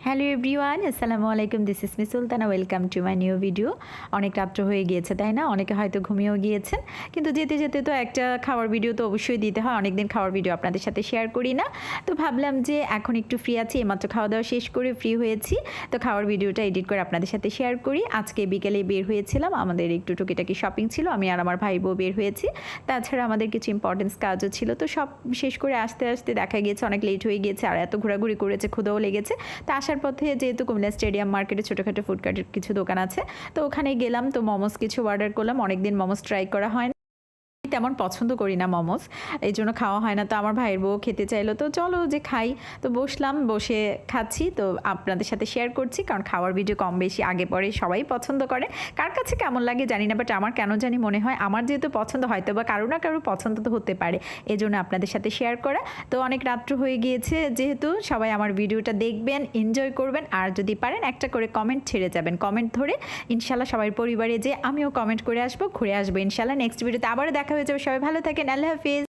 Hello everyone, আসসালামু আলাইকুম। This is me Sultana. Welcome to my new video. অনেক রাত্র হয়ে গিয়েছে, তাই না? অনেকে হয়তো ঘুমিয়েও গিয়েছেন, কিন্তু যেতে যেতে তো একটা খাওয়ার ভিডিও তো অবশ্যই দিতে হয়। অনেকদিন খাওয়ার ভিডিও আপনাদের সাথে শেয়ার করি না, তো ভাবলাম যে এখন একটু ফ্রি আছি, এইমাত্র খাওয়া দাওয়া শেষ করে ফ্রি হয়েছি, তো খাওয়ার ভিডিওটা এডিট করে আপনাদের সাথে শেয়ার করি। আজকে বিকেলে বের হয়েছিলাম, আমাদের একটু টুকিটাকি শপিং ছিল, আমি আর আমার ভাই বউ বের হয়েছি। তাছাড়া আমাদের কিছু ইম্পর্টেন্স কাজও ছিল, তো সব শেষ করে আসতে আসতে দেখা গিয়েছে অনেক লেট হয়ে গিয়েছে, আর এত ঘোরাঘুরি করেছে, ক্ষুধাও লেগেছে। তা আসার পথে যেহেতু কুমিল্লা স্টেডিয়াম মার্কেটে ছোটোখাটো ফুডকার্টের কিছু দোকান আছে, তো ওখানে গেলাম, তো মোমোস কিছু অর্ডার করলাম। অনেকদিন মোমোস ট্রাই করা হয় না, তেমন পছন্দ করি না মোমোস, এই জন্য খাওয়া হয় না। তো আমার ভাইয়ের বউ খেতে চাইলো, তো চলো যে খাই। তো বসলাম, বসে খাচ্ছি, তো আপনাদের সাথে শেয়ার করছি, কারণ খাওয়ার ভিডিও কম বেশি আগে পরে সবাই পছন্দ করে। কার কাছে কেমন লাগে জানি না, বাট আমার কেন জানি মনে হয় আমার যেহেতু পছন্দ, হয়তো বা কারো না কারো পছন্দ তো হতে পারে, এই জন্য আপনাদের সাথে শেয়ার করা। তো অনেক রাত্র হয়ে গিয়েছে যেহেতু, সবাই আমার ভিডিওটা দেখবেন, এনজয় করবেন, আর যদি পারেন একটা করে কমেন্ট ছেড়ে যাবেন। কমেন্ট ধরে ইনশাল্লাহ সবার পরিবারে যে আমিও কমেন্ট করে আসবো, ঘুরে আসবো ইনশাল্লাহ। নেক্সট ভিডিওতে আবারও দেখা হয়ে যাবে। সবাই ভালো থাকেন, আল্লাহ হাফিজ।